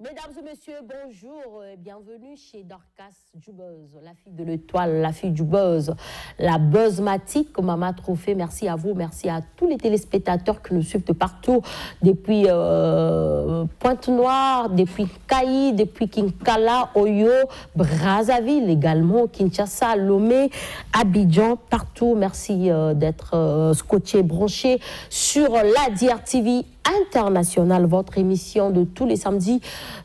Mesdames et messieurs, bonjour et bienvenue chez Dorcas du Buzz, la fille de l'étoile, la fille du buzz, la buzzmatique, Mama Trophée. Merci à vous, merci à tous les téléspectateurs qui nous suivent de partout, depuis Pointe-Noire, depuis Kayi, depuis Kinkala, Oyo, Brazzaville également, Kinshasa, Lomé, Abidjan, partout. Merci d'être scotché, branché sur la DRTV International, votre émission de tous les samedis,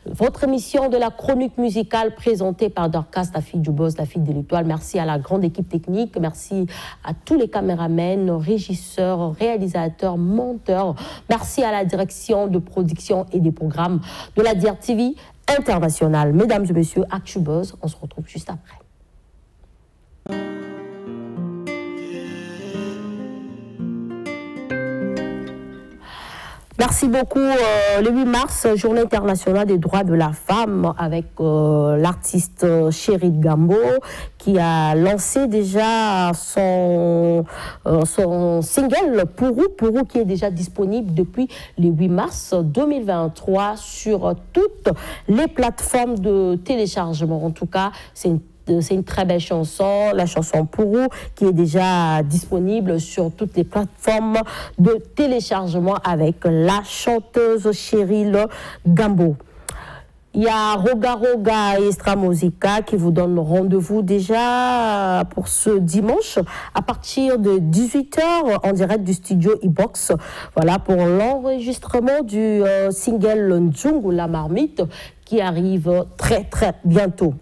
votre émission de la chronique musicale présentée par Dorcas, la fille du boss, la fille de l'étoile. Merci à la grande équipe technique, merci à tous les caméramens, régisseurs, réalisateurs, monteurs. Merci à la direction de production et des programmes de la DRTV International. Mesdames et messieurs, Actu Buzz, on se retrouve juste après. Merci beaucoup. Le 8 mars, Journée internationale des droits de la femme, avec l'artiste Chéri Gambo qui a lancé déjà son single Pourou qui est déjà disponible depuis le 8 mars 2023 sur toutes les plateformes de téléchargement. En tout cas, c'est une très belle chanson, la chanson Pourou, qui est déjà disponible sur toutes les plateformes de téléchargement avec la chanteuse Chéri Gambo. Il y a Roga Roga et Extra Musica qui vous donnent rendez-vous déjà pour ce dimanche à partir de 18h en direct du studio E-Box. Voilà pour l'enregistrement du single Ndjungu la marmite qui arrive très bientôt.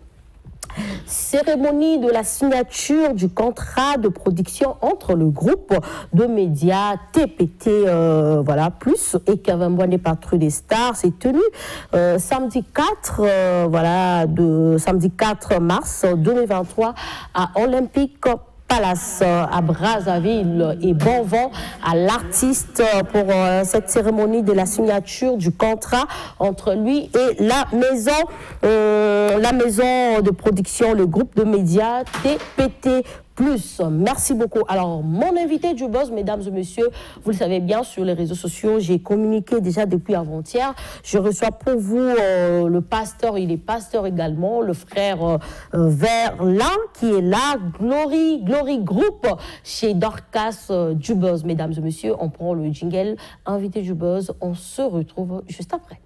Cérémonie de la signature du contrat de production entre le groupe de médias TPT Plus et Kevin Boine Patrouille des Stars s'est tenue samedi 4 samedi 4 mars 2023 à Olympic Palace à Brazzaville, et bon vent à l'artiste pour cette cérémonie de la signature du contrat entre lui et la maison de production, le groupe de médias TPT+. Merci beaucoup. Alors, mon invité du Buzz, mesdames et messieurs, vous le savez bien, sur les réseaux sociaux, j'ai communiqué déjà depuis avant-hier. Je reçois pour vous le pasteur, il est pasteur également, le frère Verlin, qui est là, Glory Group, chez Dorcas du Buzz. Mesdames et messieurs, on prend le jingle, invité du Buzz, on se retrouve juste après.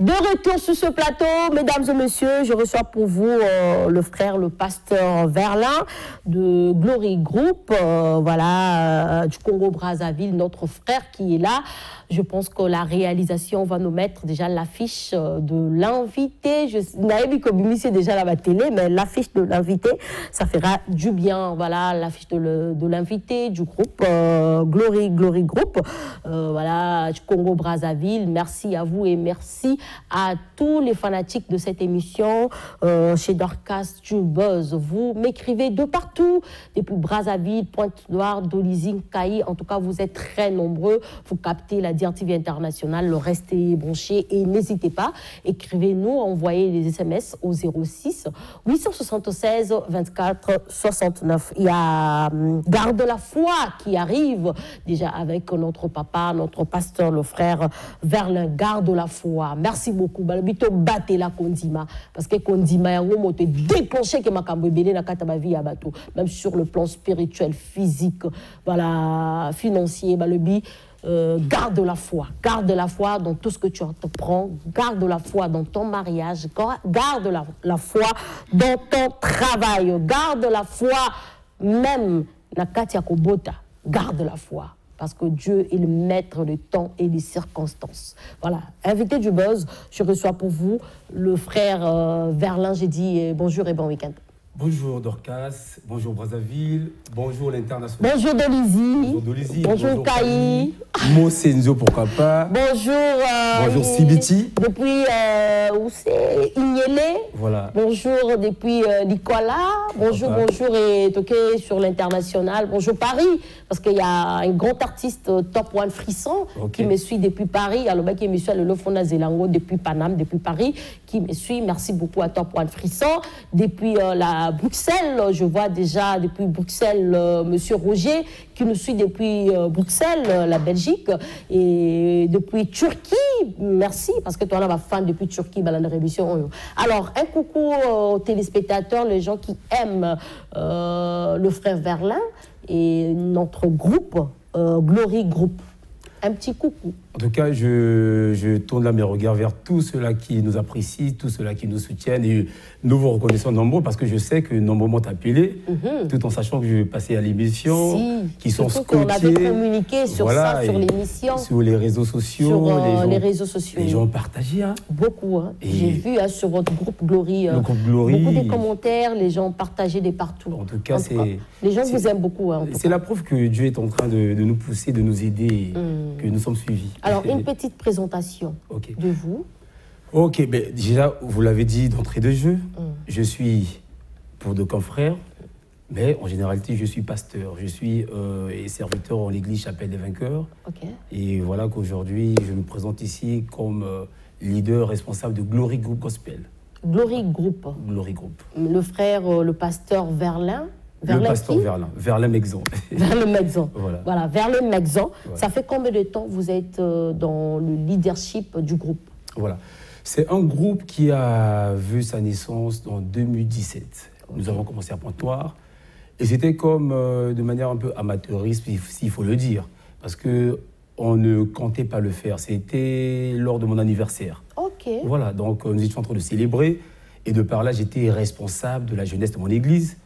De retour sur ce plateau, mesdames et messieurs, je reçois pour vous le frère, le pasteur Verlin de Glory Group, du Congo-Brazzaville, notre frère qui est là. Je pense que la réalisation va nous mettre déjà l'affiche de l'invité. Je n'avais vu que c'est déjà à la télé, mais l'affiche de l'invité, ça fera du bien. Voilà, l'affiche de l'invité du groupe Glory Group, du Congo-Brazzaville. Merci à vous et merci à tous les fanatiques de cette émission chez Dorcas du Buzz. Vous m'écrivez de partout, depuis Brazzaville, Pointe-Noire, Dolizing, Kayi. En tout cas, vous êtes très nombreux. Vous captez la DRTV International, restez branchés et n'hésitez pas, écrivez-nous, envoyez les SMS au 06 876 24 69. Il y a Garde la foi qui arrive déjà avec notre papa, notre pasteur, le frère Verlin. Garde la foi. Merci beaucoup. Balbito batte la Kondima parce que Kondima a déclenché que ma cambébélé na kata vie à bateau, même sur le plan spirituel, physique, financier, balbi. Garde la foi dans tout ce que tu entreprends, garde la foi dans ton mariage, garde la foi dans ton travail, garde la foi même na Katia Kobota, garde la foi. Parce que Dieu est le maître du temps et des circonstances. Voilà, invité du Buzz, je reçois pour vous le frère Verlin. J'ai dit bonjour et bon week-end. Bonjour Dorcas, bonjour Brazzaville, bonjour l'International. Bonjour Dolizy. Bonjour Kayi. Mo Senzo, pourquoi pas. Bonjour Sibiti. Depuis où c'est Ignélé. Voilà. Bonjour depuis Nicolas. Bonjour et toqué sur l'International. Bonjour Paris, parce qu'il y a un grand artiste Top One Frisson qui me suit depuis Paris. Alors qui me suit à Lelofona Zelango depuis Paname, depuis Paris, qui me suit. Merci beaucoup à Top One Frisson. Depuis la à Bruxelles. Je vois déjà depuis Bruxelles Monsieur Roger qui nous suit depuis Bruxelles, la Belgique, et depuis Turquie. Merci, parce que toi, on a ma fan depuis Turquie, dans la révision. Alors, un coucou aux téléspectateurs, les gens qui aiment le frère Verlin et notre groupe, Glory Group. Un petit coucou. En tout cas, je tourne là mes regards vers tous ceux-là qui nous apprécient, tous ceux-là qui nous soutiennent. Et nous vous reconnaissons nombreux parce que je sais que nombreux m'ont appelé, tout en sachant que je vais passer à l'émission, qui sont scotchés. On avait communiqué sur ça, sur l'émission. Sur les réseaux sociaux. Sur les réseaux sociaux. Les gens ont partagé. Hein. Beaucoup. Hein. J'ai vu sur votre groupe Glory, Glory, beaucoup de commentaires, les gens ont partagé de partout. En tout cas, les gens vous aiment beaucoup. Hein, c'est la preuve que Dieu est en train de nous pousser, de nous aider, que nous sommes suivis. Alors, une petite présentation de vous. Ok, ben, déjà, vous l'avez dit d'entrée de jeu, je suis pour de confrères, mais en généralité, je suis pasteur. Je suis serviteur en l'église Chapelle des Vainqueurs. Et voilà qu'aujourd'hui, je me présente ici comme leader responsable de Glory Group Gospel. Glory Group. Glory Group. Le frère, le pasteur Verlin. Le pasteur Verlin, Verlin-Mexan. Verlin-Mexan. Voilà, Verlin-Mexan. Voilà. Ça fait combien de temps vous êtes dans le leadership du groupe? Voilà. C'est un groupe qui a vu sa naissance en 2017. Nous avons commencé à Pointe-Noire. Et c'était comme de manière un peu amateuriste, s'il faut le dire. Parce qu'on ne comptait pas le faire. C'était lors de mon anniversaire. Voilà, donc nous étions en train de célébrer. Et de par là, j'étais responsable de la jeunesse de mon église.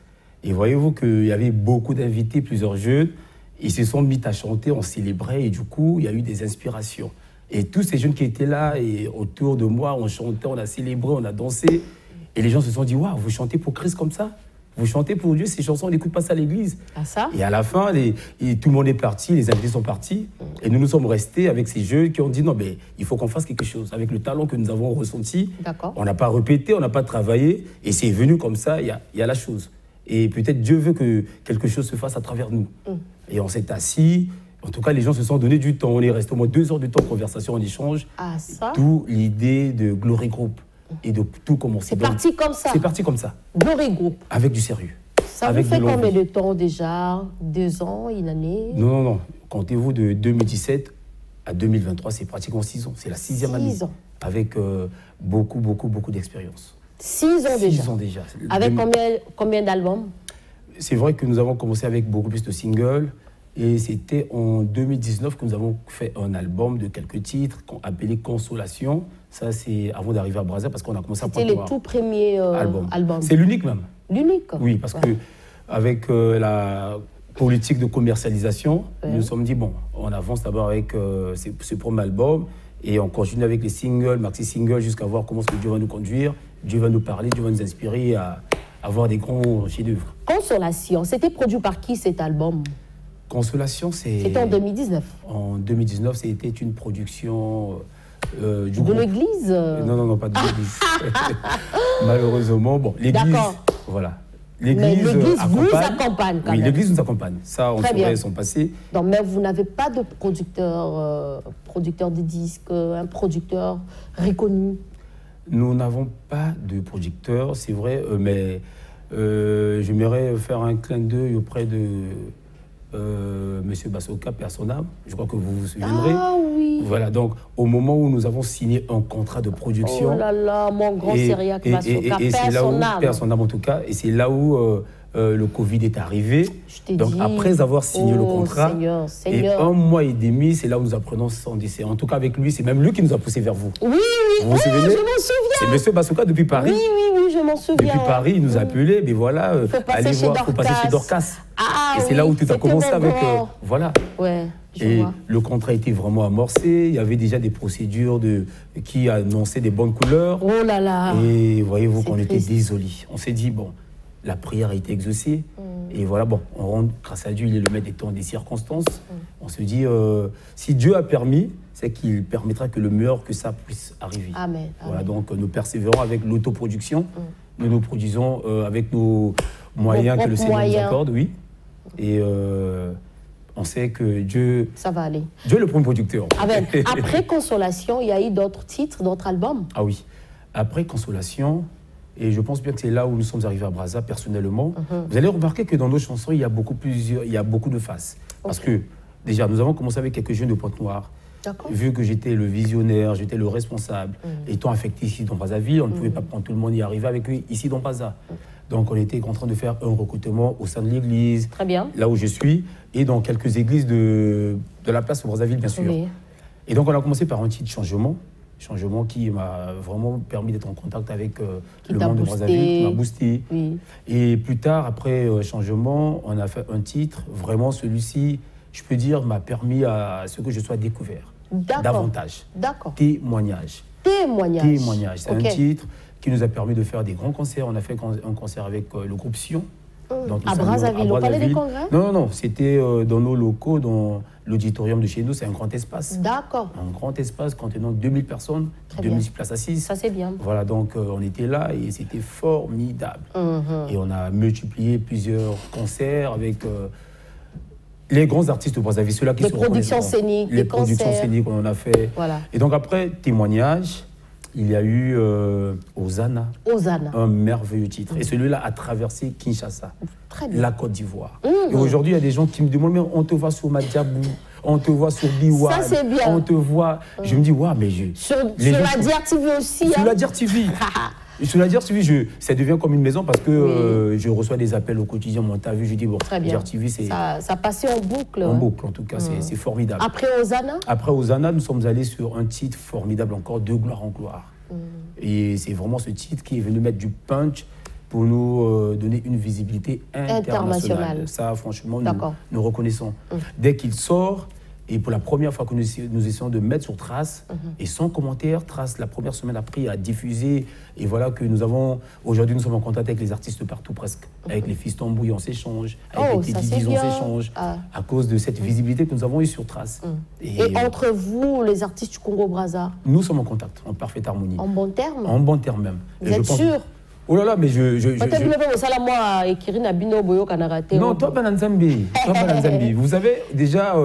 Et voyez-vous qu'il y avait beaucoup d'invités, plusieurs jeunes. Ils se sont mis à chanter, on célébrait et du coup, il y a eu des inspirations. Et tous ces jeunes qui étaient là et autour de moi, on chantait, on a célébré, on a dansé. Et les gens se sont dit, waouh, vous chantez pour Christ comme ça? Vous chantez pour Dieu, ces chansons, on n'écoute pas ça à l'église. Et à la fin, tout le monde est parti, les invités sont partis. Et nous nous sommes restés avec ces jeunes qui ont dit, non, mais il faut qu'on fasse quelque chose. Avec le talent que nous avons ressenti, on n'a pas répété, on n'a pas travaillé. Et c'est venu comme ça, il y a la chose. Et peut-être Dieu veut que quelque chose se fasse à travers nous. Et on s'est assis. En tout cas, les gens se sont donné du temps. On est resté au moins 2 heures de temps de conversation, en échange. D'où l'idée de Glory Group. Et de tout commencer. C'est parti comme ça. C'est parti comme ça. Glory Group. Avec du sérieux. Ça vous fait combien de temps déjà? 2 ans, une année? Non. Comptez-vous de 2017 à 2023, c'est pratiquement 6 ans. C'est la 6e année. 6 ans. Avec beaucoup d'expérience. 6 ans déjà. 6 ans déjà. Avec combien d'albums? C'est vrai que nous avons commencé avec beaucoup plus de singles. Et c'était en 2019 que nous avons fait un album de quelques titres appelé Consolation. Ça, c'est avant d'arriver à Brazzaville parce qu'on a commencé à Pointe-Noire. C'était les tout premiers albums. C'est l'unique même. L'unique? Oui, parce que avec la politique de commercialisation, nous nous sommes dit, bon, on avance d'abord avec ce premier album et on continue avec les singles, maxi-singles, jusqu'à voir comment Dieu va nous conduire, Dieu va nous parler, Dieu va nous inspirer à avoir des grands chefs-d'œuvre. Consolation, c'était produit par qui cet album? Consolation, c'était en 2019. En 2019, c'était une production du groupe. De l'église? Non, pas de l'église. Malheureusement, bon, l'église, voilà. L'église vous accompagne quand même. Oui, l'église nous accompagne. Ça, on saurait son passé. Non, mais vous n'avez pas de producteur de disques, un producteur reconnu? Nous n'avons pas de producteur, c'est vrai, mais j'aimerais faire un clin d'œil auprès de Monsieur Bassoka, Persona. Je crois que vous vous souviendrez. Ah oui. Voilà, donc au moment où nous avons signé un contrat de production. Oh là là, mon grand Syriac Bassoka, Persona en tout cas, et c'est là où le Covid est arrivé. Donc après avoir signé le contrat, et 1 mois et demi, c'est là où nous apprenons son décès. En tout cas avec lui, c'est même lui qui nous a poussé vers vous. Oui, vous vous souvenez? Je m'en souviens. C'est Monsieur Bassoka depuis Paris. Oui, je m'en souviens. Depuis Paris, il nous a appelé, mais voilà, allez voir, il faut passer chez Dorcas. Ah, et c'est là où tout a commencé avec... voilà. Ouais. Et le contrat était vraiment amorcé. Il y avait déjà des procédures qui annonçaient des bonnes couleurs. Oh là là. Et voyez-vous qu'on était désolés. On s'est dit, bon, la prière a été exaucée. Et voilà, bon, on rentre, grâce à Dieu, il est le maître des temps, des circonstances. On se dit, si Dieu a permis, c'est qu'il permettra que le meilleur que ça puisse arriver. Amen. Voilà, donc nous persévérons avec l'autoproduction. Nous nous produisons avec nos moyens que le Seigneur nous accorde, oui. Et on sait que Dieu... Ça va aller. Dieu est le premier producteur. Après Consolation, il y a eu d'autres titres, d'autres albums? Ah oui. Après Consolation, Et je pense bien que c'est là où nous sommes arrivés à Brazza, personnellement. Vous allez remarquer que dans nos chansons, il y a beaucoup de faces. Parce que, déjà, nous avons commencé avec quelques jeunes de Pointe-Noire. Vu que j'étais le visionnaire, j'étais le responsable, étant affecté ici dans Brazzaville, on ne pouvait pas prendre tout le monde y arriver avec eux ici dans Brazza. Donc on était en train de faire un recrutement au sein de l'église, là où je suis, et dans quelques églises de la place de Brazzaville, bien sûr. Et donc on a commencé par un petit changement qui m'a vraiment permis d'être en contact avec le monde de Brazzaville, qui m'a boosté. Et plus tard, après changement, on a fait un titre, vraiment celui-ci, je peux dire, m'a permis à ce que je sois découvert davantage. Témoignage. C'est un titre qui nous a permis de faire des grands concerts. On a fait un concert avec le groupe Sion. À Brazzaville, au Palais des Congrès? Non, c'était dans nos locaux, dans l'auditorium de chez nous. C'est un grand espace. Un grand espace contenant 2000 personnes, 2000 places assises. Ça, c'est bien. Voilà, donc on était là et c'était formidable. Et on a multiplié plusieurs concerts avec les grands artistes de Brazzaville, ceux-là qui les productions scéniques, les productions scéniques qu'on a fait. Et donc après, témoignage, il y a eu Hosanna, un merveilleux titre. Et celui-là a traversé Kinshasa, la Côte d'Ivoire. Et aujourd'hui, il y a des gens qui me demandent, mais on te voit sur Madiabou, on te voit sur Biwa, on te voit... Je me dis, waouh, mais je... Sur la Diar TV aussi. Sur la Diar TV. Sur la Diar TV, ça devient comme une maison parce que je reçois des appels au quotidien. Moi, t'as vu, je dis, bon, Diar TV, c'est... Ça passait en boucle. En boucle, en tout cas, c'est formidable. Après Hosanna? Après Hosanna, nous sommes allés sur un titre formidable encore, De gloire en gloire. Et c'est vraiment ce titre qui est venu mettre du punch pour nous donner une visibilité internationale. Ça, franchement, nous reconnaissons. Dès qu'il sort, et pour la première fois que nous essayons de mettre sur Trace, et sans commentaire, Trace, la première semaine après, a diffusé. Et voilà que nous avons, aujourd'hui, nous sommes en contact avec les artistes partout presque. Avec les Fils Tambouille, on s'échange. Avec les Didis, on s'échange. À cause de cette visibilité que nous avons eue sur Trace. Et entre vous, les artistes du Congo-Brazza? Nous sommes en contact, en parfaite harmonie. En bon terme? En bon terme même. Vous êtes sûr? Oh là là, mais non, toi, Bananzambi. Vous savez, déjà,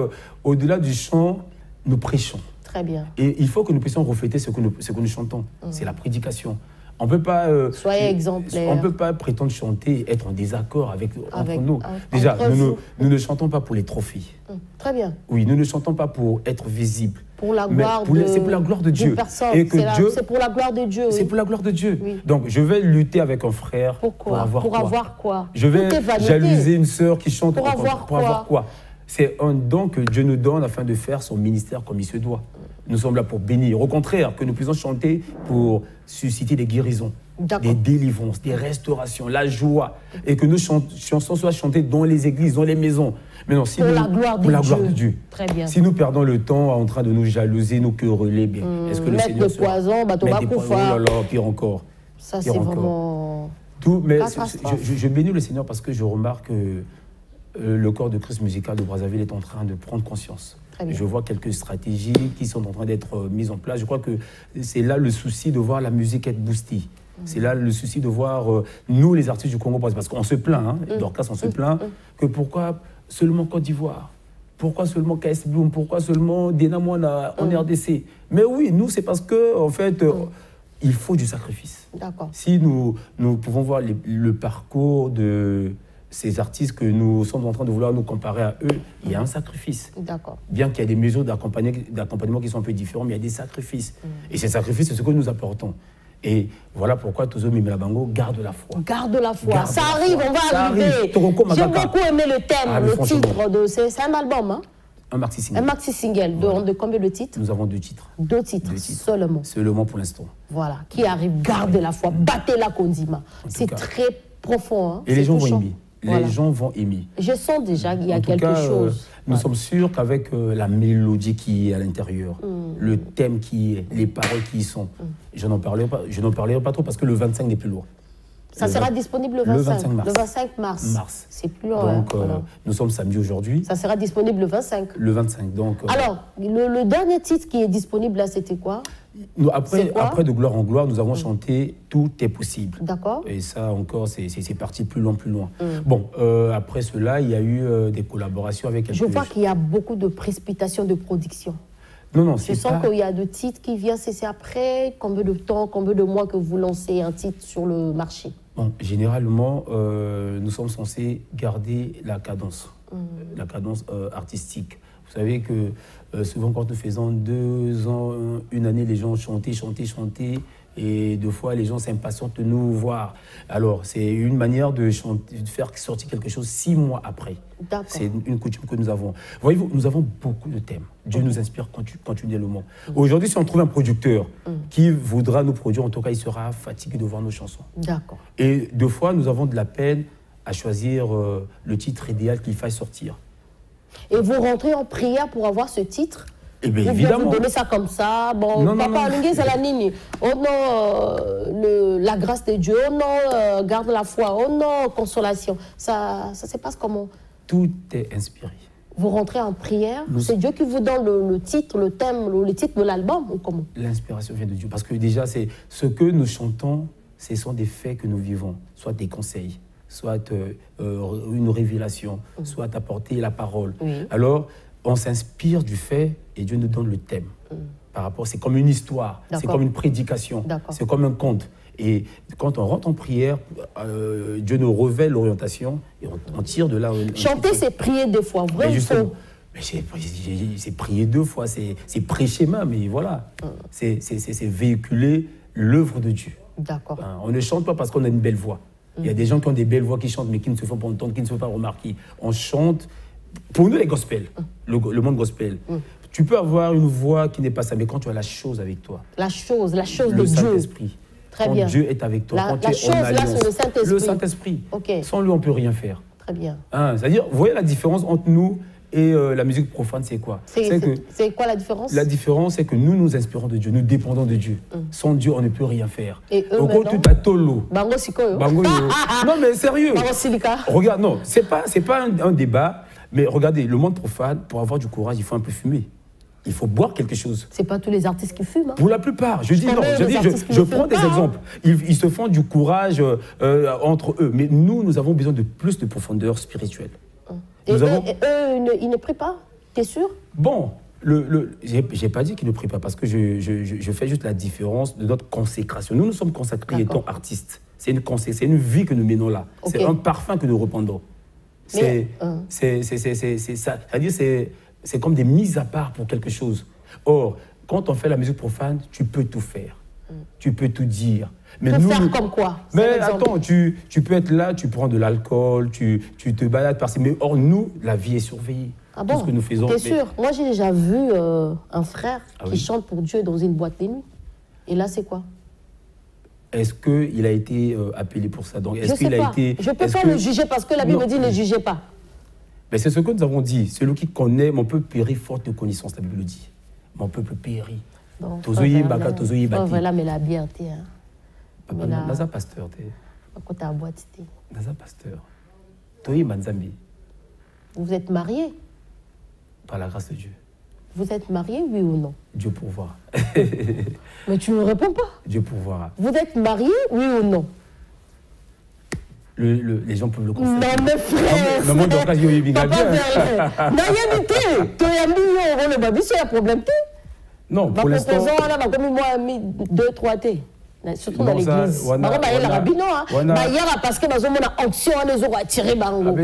au-delà du chant, nous prêchons. Très bien. Et il faut que nous puissions refléter ce que nous chantons. C'est la prédication. On peut pas, soyez exemplaire. On ne peut pas prétendre chanter et être en désaccord entre nous. Déjà, nous ne chantons pas pour les trophées. Très bien. Oui, nous ne chantons pas pour être visibles. Pour la gloire c'est pour la gloire de Dieu. C'est pour la gloire de Dieu. C'est pour la gloire de Dieu. Donc, je vais lutter avec un frère pour avoir quoi. Je vais jalouser une sœur qui chante pour avoir quoi. C'est un don que Dieu nous donne afin de faire son ministère comme il se doit. Nous sommes là pour bénir. Au contraire, que nous puissions chanter pour susciter des guérisons, des délivrances, des restaurations, la joie. Et que nos chansons soient chantées dans les églises, dans les maisons. Mais non, pour la gloire de Dieu. Très bien. Si nous perdons le temps en train de nous jalouser, nous quereller, est-ce que le Seigneur mettre le poison, oh là là, pire encore. Ça, c'est vraiment... Mais je bénis le Seigneur parce que je remarque que le corps de Christ musical de Brazzaville est en train de prendre conscience. Je vois quelques stratégies qui sont en train d'être mises en place. Je crois que c'est là le souci de voir la musique être boostée. C'est là le souci de voir nous, les artistes du Congo, parce qu'on se plaint, Dorcas, on se plaint, que pourquoi seulement Côte d'Ivoire? Pourquoi seulement KS Bloom? Pourquoi seulement Dena Moana en RDC? Mais oui, nous, c'est parce que, en fait, il faut du sacrifice. Si nous pouvons voir le parcours de ces artistes que nous sommes en train de vouloir nous comparer à eux, il y a un sacrifice. Bien qu'il y ait des mesures d'accompagnement qui sont un peu différentes, mais il y a des sacrifices. Et ces sacrifices, c'est ce que nous apportons. Et voilà pourquoi Tozo Mimelabango garde la foi. Garde la foi. Ça arrive, on va arriver. J'ai beaucoup aimé le thème, le titre de... C'est un album, hein? Un maxi single. Un maxi single. Voilà. De combien de titres? Nous avons 2 titres. 2 titres seulement. Seulement pour l'instant. Voilà. Qui arrive, garde la foi, battez la Kondima. C'est très profond. Hein? Et les gens vont aimer. Les gens vont aimer. Je sens déjà qu'il y a quelque chose. Nous sommes sûrs qu'avec la mélodie qui est à l'intérieur, le thème qui est, les paroles qui y sont, je n'en parlerai pas trop parce que le 25 n'est plus loin. Ça sera disponible le 25 mars. Le 25 mars. C'est plus loin. Donc, nous sommes samedi aujourd'hui. Ça sera disponible le 25. Le 25, donc... Alors, le dernier titre qui est disponible là, c'était quoi? Après De gloire en gloire, nous avons chanté Tout est possible. D'accord. Et ça encore, c'est parti plus loin. Bon, après cela, il y a eu des collaborations avec... Je vois qu'il y a beaucoup de précipitations de production. Non, non, Je c'est sens pas... qu'il y a de titres qui viennent, c'est après. Combien de temps, combien de mois que vous lancez un titre sur le marché? Bon, généralement, nous sommes censés garder la cadence artistique. Vous savez que souvent, quand nous faisons 2 ans, une année, les gens chantaient. Et deux fois, les gens s'impatientent de nous voir. Alors, c'est une manière de faire sortir quelque chose 6 mois après. C'est une coutume que nous avons. Voyez-vous, nous avons beaucoup de thèmes. Dieu nous inspire continuellement. Aujourd'hui, si on trouve un producteur qui voudra nous produire, en tout cas, il sera fatigué de voir nos chansons. D'accord. Et deux fois, nous avons de la peine à choisir le titre idéal qu'il faille sortir. Et vous rentrez en prière pour avoir ce titre? Eh bien, ou bien vous donnez ça comme ça? Bon, non, papa Alingé, c'est la nini. Oh non, la grâce de Dieu. Oh non, garde la foi. Oh non, consolation. Ça se passe comment? Tout est inspiré. Vous rentrez en prière, c'est Dieu qui vous donne le titre, le thème, le titre de l'album ou comment? L'inspiration vient de Dieu. Parce que déjà, c'est ce que nous chantons, ce sont des faits que nous vivons, soit des conseils, soit une révélation, soit apporter la parole. Oui. Alors, on s'inspire du fait et Dieu nous donne le thème. Par rapport, c'est comme une histoire, c'est comme une prédication, c'est comme un conte. Et quand on rentre en prière, Dieu nous révèle l'orientation et on tire de là. Chanter, c'est prier 2 fois, vrai ou faux? C'est prier 2 fois, c'est prêcher même, mais voilà. C'est véhiculer l'œuvre de Dieu. D'accord. On ne chante pas parce qu'on a une belle voix. Il y a des gens qui ont des belles voix qui chantent, mais qui ne se font pas entendre, qui ne se font pas remarquer. On chante, pour nous les gospels, le monde gospel. Tu peux avoir une voix qui n'est pas ça, mais quand tu as la chose avec toi. La chose de Dieu. Le Saint-Esprit. Très quand bien. Dieu est avec toi, quand la tu es chose, en alliance. là, c'est le Saint-Esprit. Le Saint-Esprit. Okay. Sans lui, on ne peut rien faire. Très bien. C'est-à-dire, vous voyez la différence entre nous et la musique profane, c'est quoi? C'est quoi la différence? La différence, c'est que nous nous inspirons de Dieu, nous dépendons de Dieu. Sans Dieu, on ne peut rien faire. Et eux, tout à tolo. Bango sikoyo. Non, mais sérieux. Bango silika. Regarde, non, c'est pas un débat, mais regardez, le monde profane, pour avoir du courage, il faut un peu fumer. Il faut boire quelque chose. C'est pas tous les artistes qui fument. Hein. Pour la plupart. Je prends des exemples. Ils se font du courage entre eux. Mais nous avons besoin de plus de profondeur spirituelle. Et eux, ils ne prient pas? T'es sûr? Bon, j'ai pas dit qu'ils ne prient pas parce que je fais juste la différence de notre consécration. Nous sommes consacrés étant artistes. C'est une vie que nous menons là. Okay. C'est un parfum que nous répandons. C'est ça. C'est-à-dire, c'est comme des mises à part pour quelque chose. Or, quand on fait la musique profane, tu peux tout faire. Tu peux tout dire. Mais faire comme quoi? Mais attends, tu peux être là, tu prends de l'alcool, tu te balades par-ci. Mais or, nous, la vie est surveillée. Ah bon? Tout ce que nous faisons. T'es sûr? Moi, j'ai déjà vu un frère qui chante pour Dieu dans une boîte de nuit. Et là, c'est quoi? Est-ce qu'il a été appelé pour ça? Donc, je ne sais pas. Je ne peux pas le juger parce que la Bible dit ne jugez pas. Mais c'est ce que nous avons dit. Celui qui connaît, mon peuple périt faute de connaissance, la Bible le dit. Mon peuple périt. Tozoyi baka, tozoyi bati. Voilà, mais la bière, t'es. Naza pasteur, t'es. Quand à boîte, t'es. Naza pasteur. Toyi manzambi. Vous êtes marié? Par la grâce de Dieu. Vous êtes marié, oui ou non? Dieu pourvoira. Mais tu ne réponds pas. Dieu pourvoira. Vous êtes marié, oui ou non? Les gens peuvent le constater. Non, mais frère. Non, mais papa il y a problème. Non, pour l'instant. On a comme 2-3 thé. Surtout dans l'église. Parce que l'onction a attiré.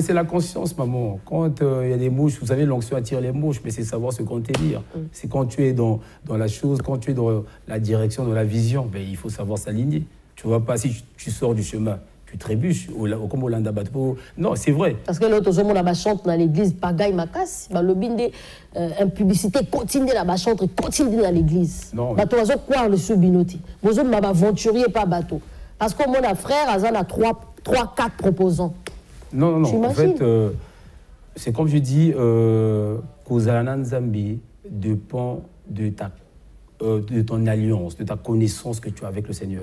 C'est la conscience, maman. Quand il y a des mouches, vous savez, l'onction attire les mouches, mais c'est savoir ce qu'on te dire. C'est quand tu es dans la chose, quand tu es dans la direction, dans la vision, il faut savoir s'aligner. Tu ne vois pas si tu sors du chemin. Tu trébuches, comme au Landa Batpo. Non, c'est vrai. Parce que l'autre, on chante dans l'église, pagaille ma casse. Le binde, une publicité continue la chante, continue dans l'église. Non. Bateau, quoi le sous-binoti. Vous êtes aventurier, pas bateau. Parce que mon frère, il a 3-4 proposants. Non. En fait, c'est comme je dis, Kozalana Nzambi dépend de ton alliance, de ta connaissance que tu as avec le Seigneur.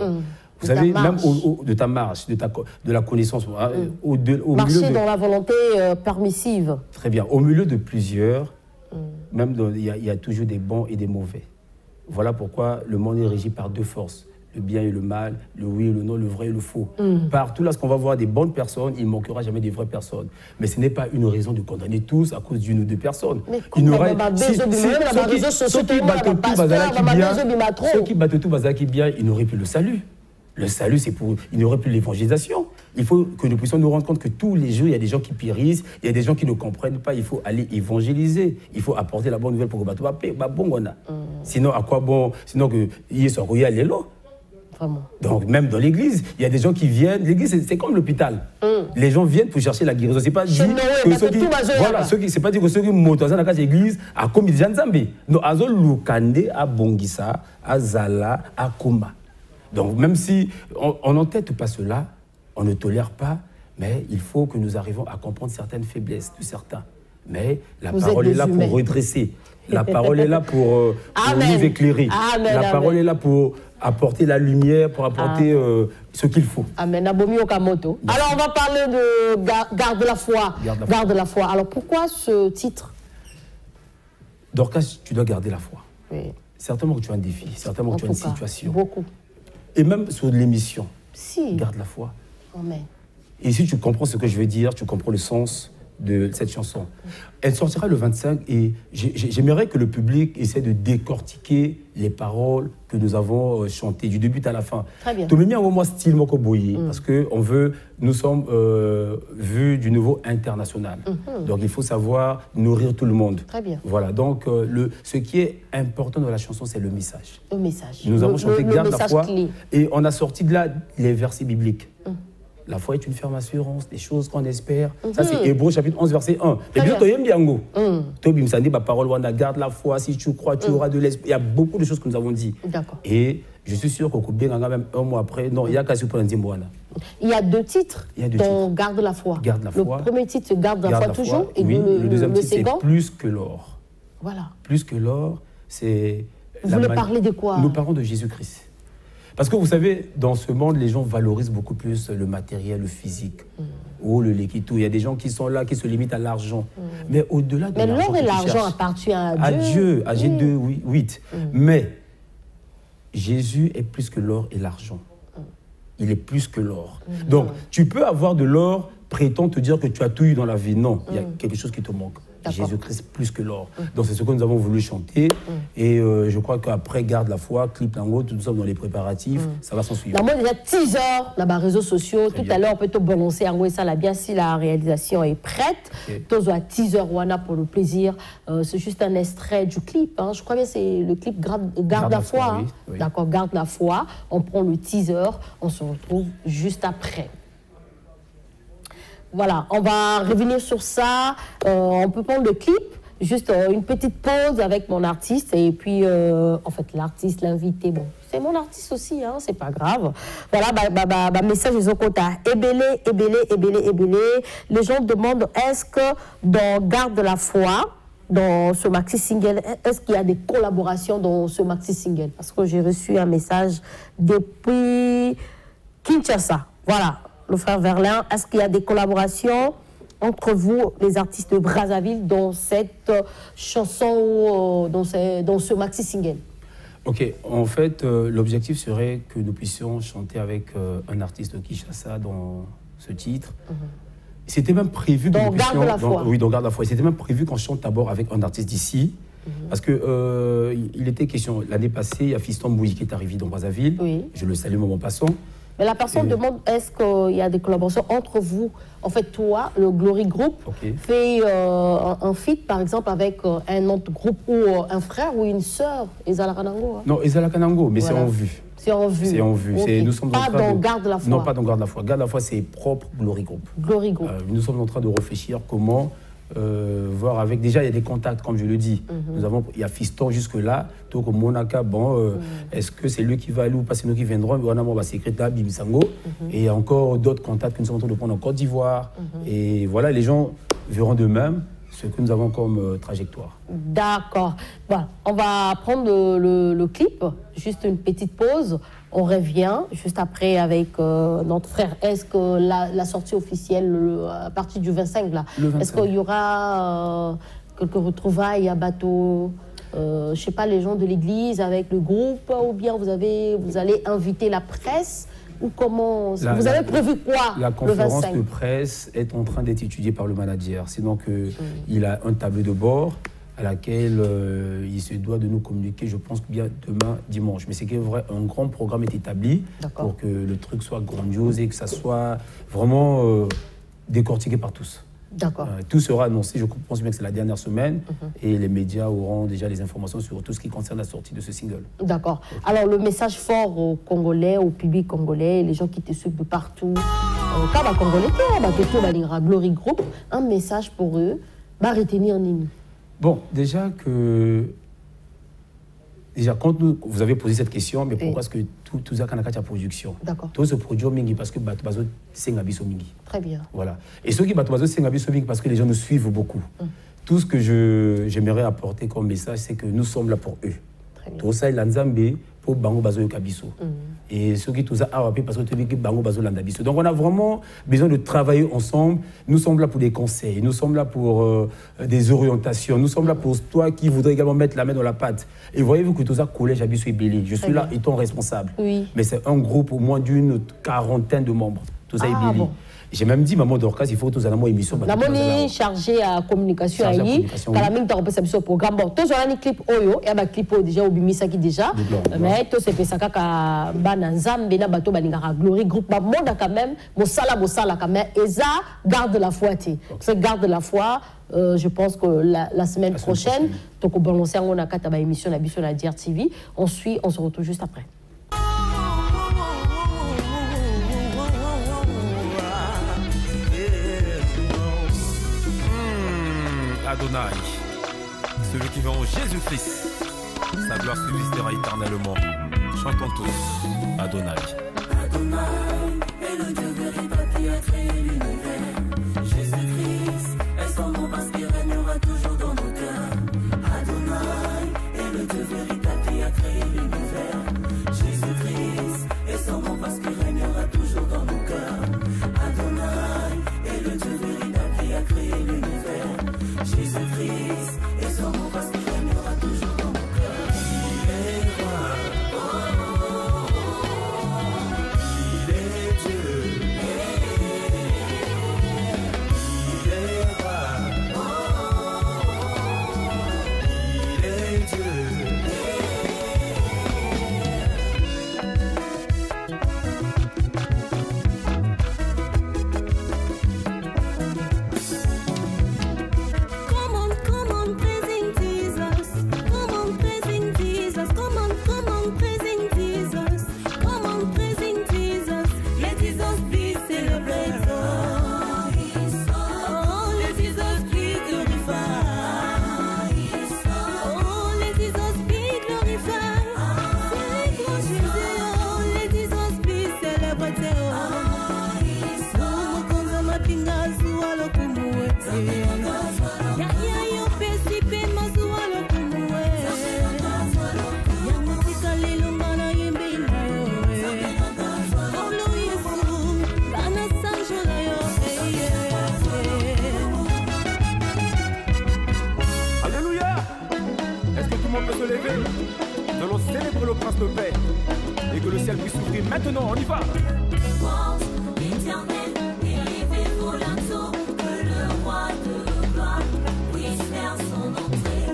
Vous savez, même de ta marche, de la connaissance. Marcher dans la volonté permissive. Très bien. Au milieu de plusieurs, même il y a toujours des bons et des mauvais. Voilà pourquoi le monde est régi par 2 forces. le bien et le mal, le oui et le non, le vrai et le faux. Partout là, ce qu'on va voir des bonnes personnes, il ne manquera jamais des vraies personnes. Mais ce n'est pas une raison de condamner tous à cause d'une ou deux personnes. Il n'aura ceux qui battent tout bazar qui bien, ils n'auraient plus le salut. Le salut, c'est pour... Il n'y aurait plus l'évangélisation. Il faut que nous puissions nous rendre compte que tous les jours, il y a des gens qui périssent, il y a des gens qui ne comprennent pas. Il faut aller évangéliser. Il faut apporter la bonne nouvelle pour que bateau va paix. Sinon, à quoi bon? Sinon, il soit royal et là. Vraiment. Donc, même dans l'église, il y a des gens qui viennent. L'église, c'est comme l'hôpital. Les gens viennent pour chercher la guérison. C'est pas dit que ceux qui... Voilà, c'est pas dit que ceux qui montent dans la église à comme ils disent Nzambe. Non, à Zolukande, à Bongissa, à Zala, à Koma. Donc, même si on n'entête pas cela, on ne tolère pas, mais il faut que nous arrivions à comprendre certaines faiblesses de certains. Mais la parole est là pour redresser. La parole est là pour nous éclairer. La parole est là pour apporter la lumière, pour apporter ce qu'il faut. Amen. Abomi Okamoto. Alors, on va parler de garde la foi. Garde la foi. Alors, pourquoi ce titre? Dorcas, tu dois garder la foi. Oui. Certainement que tu as un défi, certainement que tu as une situation. Beaucoup. Et même sur l'émission, si. Garde la foi. Amen. Et si tu comprends ce que je veux dire, tu comprends le sens de cette chanson. Elle sortira le 25 et j'aimerais que le public essaie de décortiquer les paroles que nous avons chantées du début à la fin. Très bien. Tout le mien, moi, style Moko Boye, parce que nous sommes vus du niveau international. Donc il faut savoir nourrir tout le monde. Très bien. Voilà, donc ce qui est important dans la chanson, c'est le message. Le message. Nous avons chanté Garde la foi clé. Et on a sorti de là les versets bibliques. La foi est une ferme assurance, des choses qu'on espère. Ça, c'est Hébreux chapitre 11, verset 1. Et bien, tu aimes bien. Tobim Sandi, ma parole, on garde la foi. Si tu crois, tu auras de l'espoir. Il y a beaucoup de choses que nous avons dit. D'accord. Et je suis sûr qu'au bien, même un mois après, non, il y a qu'à se prendre Il y a deux titres dans Garde la foi. Garde la foi. Le premier titre, c'est Garde la foi toujours. Et oui, le deuxième titre, c'est Plus que l'or. Voilà. Plus que l'or, c'est... Vous voulez parler de quoi? Nous parlons de Jésus-Christ. Parce que vous savez, dans ce monde, les gens valorisent beaucoup plus le matériel, le physique, ou le liquide. Il y a des gens qui sont là, qui se limitent à l'argent. Mais au-delà de l'argent... Mais l'or et l'argent appartiennent à Dieu. Dieu. À G2, 8. Mais Jésus est plus que l'or et l'argent. Il est plus que l'or. Donc, tu peux avoir de l'or, prétend te dire que tu as tout eu dans la vie. Non, il y a quelque chose qui te manque. Jésus-Christ plus que l'or. Donc c'est ce que nous avons voulu chanter. Et je crois qu'après Garde la foi, clip Lango, tout sommes dans les préparatifs, ça va s'en suivre. Moi déjà teaser dans les réseaux sociaux. Tout à l'heure on peut te balancer en ça là bien si la réalisation est prête. Tous un teaser wana pour le plaisir. C'est juste un extrait du clip. Hein. Je crois bien c'est le clip Garde la foi. Hein. Oui. D'accord, Garde la foi. On prend le teaser. On se retrouve juste après. Voilà, on va revenir sur ça. On peut prendre le clip, juste une petite pause avec mon artiste. Et puis, en fait, l'artiste, l'invité, bon, c'est mon artiste aussi, hein, c'est pas grave. Voilà, message ils ont compté à ébélé. Les gens demandent, est-ce que dans Garde la foi, dans ce maxi single, est-ce qu'il y a des collaborations dans ce maxi single? Parce que j'ai reçu un message depuis Kinshasa. Voilà. Le frère Verlin, est-ce qu'il y a des collaborations entre vous, les artistes de Brazzaville, dans cette chanson, dans ce maxi-single? Ok, en fait, l'objectif serait que nous puissions chanter avec un artiste de Kinshasa dans ce titre. C'était même prévu que nous puissions... Garde la foi. Oui, dans Garde la foi. C'était même prévu qu'on chante d'abord avec un artiste d'ici. Parce que il était question, l'année passée, il y a Fiston Mbouyi qui est arrivé dans Brazzaville. Oui. Je le salue, moment passant. Mais la personne demande, est-ce qu'il y a des collaborations entre vous? En fait, toi, le Glory Group, fait un feat, par exemple, avec un autre groupe ou un frère ou une sœur, Ezala Kanango. Hein? Non, Ezala Kanango, mais voilà. C'est en vue. C'est en vue. C'est en vue. Okay. Nous sommes pas dans Garde la foi. Non, pas dans Garde la foi. Garde la foi, c'est propre Glory Group. Glory Group. Nous sommes en train de réfléchir comment... voir avec... Déjà, il y a des contacts, comme je le dis. Il y a Fiston jusque-là. Donc, au Monaka, bon, est-ce que c'est lui qui va aller ou pas c'est nous qui viendrons? On va s'écrire là, Bimisango. Et il y a encore d'autres contacts que nous sommes en train de prendre en Côte d'Ivoire. Et voilà, les gens verront de même ce que nous avons comme trajectoire. D'accord. Bon, on va prendre le clip, juste une petite pause. On revient juste après avec notre frère. Est-ce que la sortie officielle, à partir du 25, là, est-ce qu'il y aura quelques retrouvailles à bateau? je sais pas, les gens de l'église avec le groupe, ou bien vous allez inviter la presse, ou comment vous avez prévu quoi? La conférence de presse est en train d'être étudiée par le manager. C'est donc il a un tableau de bord à laquelle il se doit de nous communiquer, je pense bien demain, dimanche. Mais c'est que vrai, un grand programme est établi pour que le truc soit grandiose et que ça soit vraiment décortiqué par tous. D'accord. Tout sera annoncé, je pense bien que c'est la dernière semaine, et les médias auront déjà les informations sur tout ce qui concerne la sortie de ce single. D'accord. Alors, le message fort aux Congolais, au public congolais, les gens qui te suivent de partout, Glory Group, un message pour eux, va retenir Nini. Bon, déjà, quand vous avez posé cette question, mais pourquoi est-ce que tout ça, quand production? D'accord. Tout se produit au Mingi parce que Batobazo Sengabiso Mingi. Très bien. Voilà. Et ceux qui Batobazo Sengabiso Mingi parce que les gens nous suivent beaucoup. Tout ce que j'aimerais apporter comme message, c'est que nous sommes là pour eux. Très bien. Tout ça, il Lanzambe pour Bango Bazo Yokabiso. Et ceux qui tout ça parce que tu dis que Bango Bazo Landabiso. Donc on a vraiment besoin de travailler ensemble. Nous sommes là pour des conseils, nous sommes là pour des orientations, nous sommes là pour toi qui voudrais également mettre la main dans la pâte. Et voyez-vous que tout ça, collège Abisso et Bélé, je suis là étant responsable. Oui. Mais c'est un groupe au moins d'une quarantaine de membres. Tout ça est Bélé. Bon. J'ai même dit, maman Dorcas, il faut que tous allons émission. La monnaie chargée à communication à y, la même temps on programme. Bon, tous on a un clip oyo, et un clip déjà au bimisa qui déjà. Mais tous c'est ça kaka bananzam bena bato baningara Glory Group ba monde quand même, mosala quand même et ça garde la foi té. C'est garde la foi. Je pense que la semaine prochaine, donc on va lancer un kata ba émission na biso na DRTV. On se retrouve juste après. Adonai, celui qui va en Jésus-Christ, sa gloire subsistera éternellement. Chantons tous Adonai. Adonai est le Dieu véritable qui a créé l'univers. Jésus-Christ est son nom parce qu'il régnera toujours dans nos cœurs. Adonai est le Dieu véritable qui a créé l'univers. Jésus-Christ est son nom parce qu'il régnera toujours dans nos cœurs. Adonai est le Dieu véritable qui a créé l'univers. Jésus-Christ et son nom parce qu'il régnera toujours dans mon cœur. Il est roi, il est Dieu, il est roi, il est Dieu. Nous allons célébrer le prince de paix et que le ciel puisse s'ouvrir maintenant, on y va. Éternel, élevé volato, que le roi de gloire puisse faire son entrée.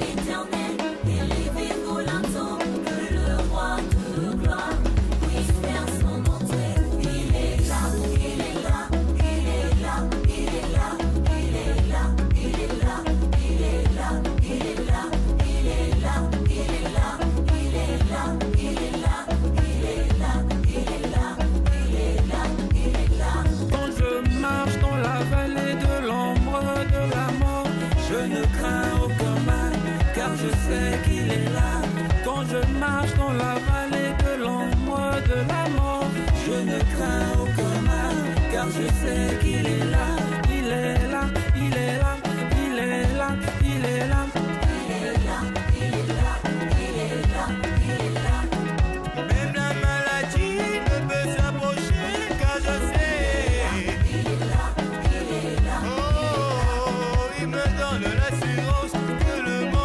Éternel, élevé volato, que le roi de gloire puisse faire son entrée. Il est là, il est là, il est là, il est là, il est là, il est là, il est là, il est là, il est là, il est là, il est là, il est là, il est là, il est là, il est là, il est là. Quand je marche dans la vallée de l'ombre de la mort, je ne crains aucun mal, car je sais qu'il est là. Quand je marche dans la vallée de l'ombre de la mort, je ne crains aucun mal, car je sais qu'il est là. Il est là, il est là, il est là, il est là. Il est là, il est là, il est là, il est là. Même la maladie ne peut s'approcher, car je sais. Il est là, il est là. Oh, il me donne l'assurance que le monde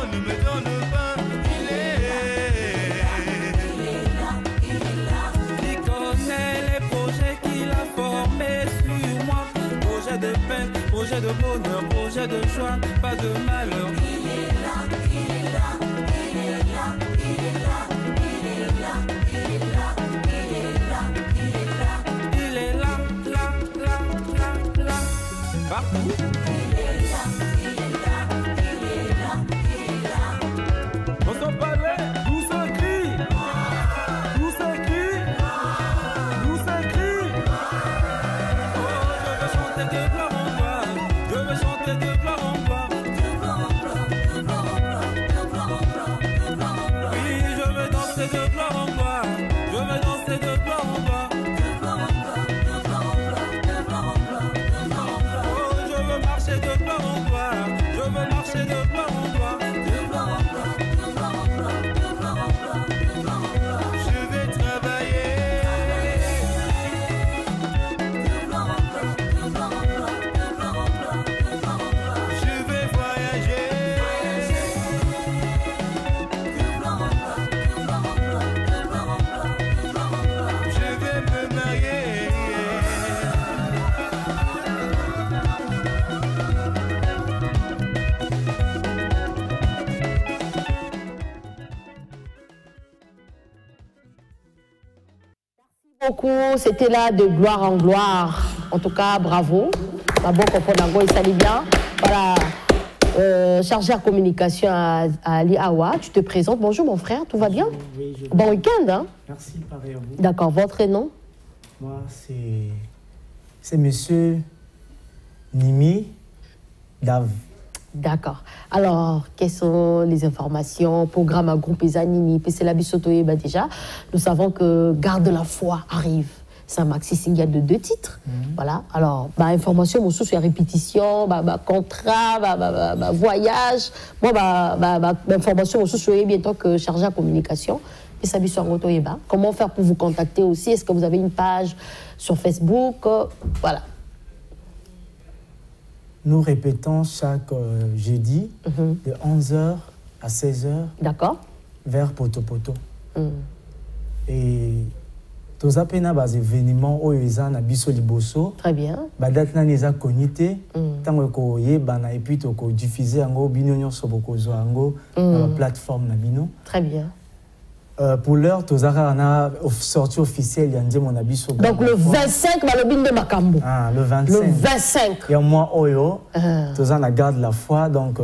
projet de bonheur, projet de joie, pas de malheur. Il est là, il est là, il est là, il est là, il est là, il est là, il est là, il est là. Il est là, là, partout. Il est là, il est là, il est là, il est là. Dans son palais, tout s'écrit. Tout s'écrit. Tout s'écrit. Oh, je veux chanter de gloire en gloire. Je veux chanter de gloire en gloire. Oui, je veux danser de gloire en gloire. Je veux danser de gloire en gloire. Oh, je veux marcher de gloire en gloire. Je veux marcher de gloire en gloire. Je vais travailler. Je vais voyager. Je vais me marier. Beaucoup, c'était là de gloire en gloire. En tout cas, bravo. D'abord, Koponango, il s'allie bien. Voilà. Chargé à communication à Ali Awa, tu te présentes. Bonjour mon frère, tout va bien? Oui, je... Bon week-end, hein? Merci, pareil à vous. D'accord, votre nom? Moi, c'est monsieur Nimi Dav. D'accord. Alors, quelles sont les informations? Programme à groupe Ezanini, PC la Bisotoye, déjà. Nous savons que Garde la foi arrive. C'est un maxi single de 2 titres. Voilà. Alors, information, mon sous, répétition, contrat, voyage. Moi, information, mon sous, bientôt que chargé à communication. Comment faire pour vous contacter aussi? Est-ce que vous avez une page sur Facebook? Voilà. Nous répétons chaque jeudi de 11h à 16h. D'accord. Vers Poto Poto. Et tous les événements où ils ont biso liboso. Très bien. Date na neza konité. Tango ko yebana et puis to ko diffuser ango binonyo soboko zo ango na plateforme na bino. Très bien. Pour l'heure, tous a sortie officielle, il y a mon abisso. Donc le 25, Malobine de Makambo. Ah, le 25. Le 25. Et moi, Oyo, tous a garde la foi, donc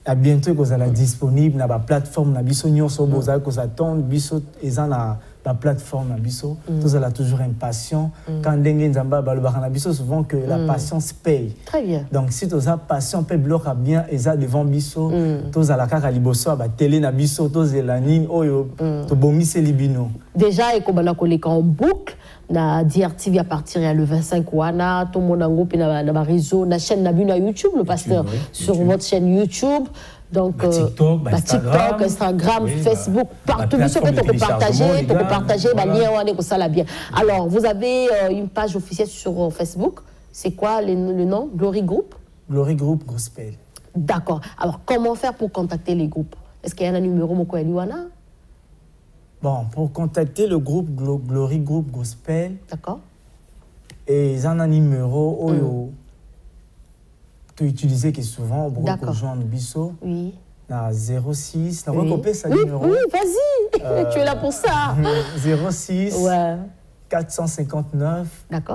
à bientôt que vous allez disponible dans la plateforme, Nabiso Nyoso Boza, que vous attendez, Biso, et dans la plateforme, Nabiso, tous a toujours impatient. Quand Dengue Nzamba, Nabiso, souvent que la patience paye. Très bien. Donc si tous a patience, peut bloquer bien, et ça devant Biso, tous a la carte à Liboso, à télé, Nabiso, tous a la ligne, Oyo, to bomi c'est libino. Déjà, et qu'on a collé en boucle. Na DRTV à partir le 25 wana tout le monde en groupe na réseau na chaîne na YouTube le pasteur sur votre chaîne YouTube donc TikTok, Instagram, oui, Facebook partout vous pouvez partager lien wana ko sala bien. Alors vous avez une page officielle sur Facebook, c'est quoi le nom? Glory Group? Glory Group Gospel. D'accord. Alors comment faire pour contacter les groupes? Est-ce qu'il y a un numéro moko eliwana? Bon, pour contacter le groupe Glory Group Gospel, d'accord. Et ils ont un numéro que utiliser qui souvent pour rejoindre Bisso. Oui. 06. Oui, oui, vas-y. Tu es là pour ça. 06 459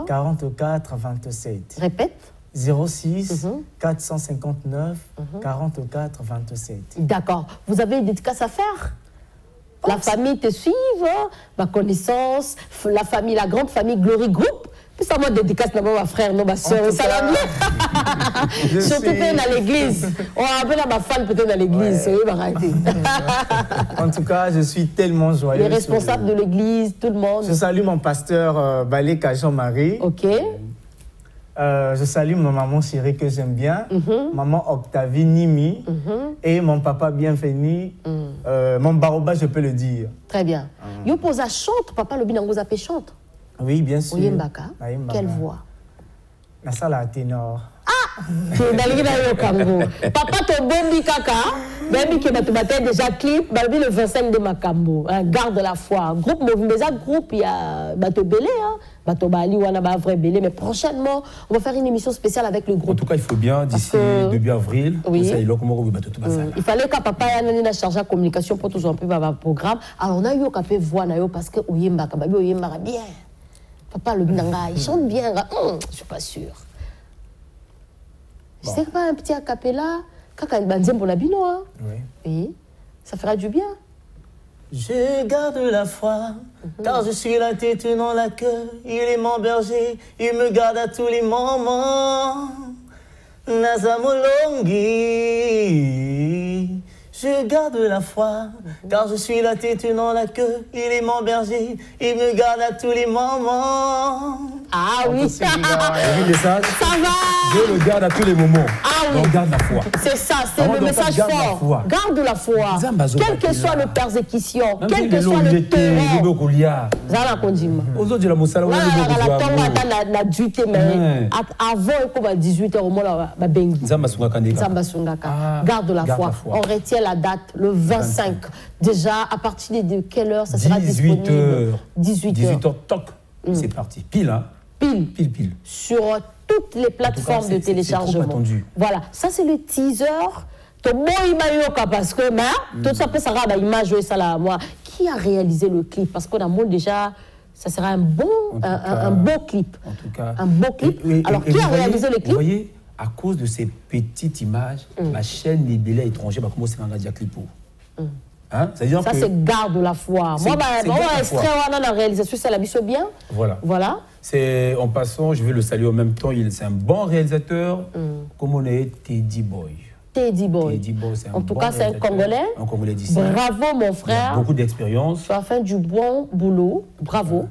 44 27. Répète. 06 459 44 27. D'accord. Vous avez une dédicace à faire? La famille te suit, ma connaissance, la famille, la grande famille Glory Group. Puis ça m'a dédicace à ma frère, ma soeur, ça l'a bien. Surtout peut-être à l'église. On rappelle à ma femme peut-être à l'église. En tout cas, je suis tellement joyeux. Les responsables de l'église, tout le monde. Je salue mon pasteur Baleka Jean-Marie. Ok. Je salue ma maman chérie que j'aime bien, maman Octavie Nimi et mon papa bienvenu, mon baroba, je peux le dire. Très bien. Yo posa chante, papa le binango zappé chante. Oui, bien sûr. Oyembaka. Quelle voix? La salle à ténor. Ah! Papa to bombi kaka, baby qui m'a déjà clip, baby le 25 de Makambo, garde la foi. Groupe Movimbeza, groupe il y a bateau belé, hein. Bateau Bali, ou on a un vrai belé. Mais prochainement, on va faire une émission spéciale avec le groupe. En tout cas, il faut bien, d'ici début avril, oui. tout ça, il comment vous bateau tout ça. Il fallait que papa ait une charge de communication pour toujours un peu le programme. Alors, on a eu un peu voix parce que Oyemba, bien. Papa, le Binanga, il chante bien. Je ne suis pas sûre. Je sais pas, un petit acapella, quand il y a pour la bino, hein. Oui, ça fera du bien. Je garde la foi, car je suis la tête, non la queue. Il est mon berger, il me garde à tous les moments. Nazamolongi, je garde la foi, car je suis la tête, non la queue. Il est mon berger, il me garde à tous les moments. Ah oui, ça va. Je le garde à tous les moments. Ah oui. Donc garde la foi. C'est ça, c'est le message fort. Garde la foi. Quelle que soit la persécution, quel que soit le terrain. Zala kondima. Aux autres de la Moussala, on a la duité, mais avant 18h au moins la bengi. Zamba Sungaka. Garde la foi. On retient la date, le 25. Déjà, à partir de quelle heure ça sera disponible? 18h. 18h, toc. C'est parti. Pile, hein? Pile. Sur toutes les plateformes de téléchargement. Voilà, ça c'est le teaser. Parce que tout ça peut sera image et ça là moi. Qui a réalisé le clip? Parce qu'on a montré déjà, ça sera un beau clip. En tout cas. Un beau clip. Alors qui a réalisé le clip? Vous voyez, à cause de ces petites images, ma chaîne Libélé étranger va commencer à regarder clipo. Hein? Ça c'est garde la foi. Moi, extrait la réalisation, ça la biso bien. Voilà. C'est en passant, je vais le saluer en même temps. C'est un bon réalisateur, comme on est Teddy Boy. Teddy Boy, en tout cas, c'est un Congolais. Un Congolais d'ici. Bravo, mon frère. Il a beaucoup d'expérience. Tu as fait du bon boulot. Bravo.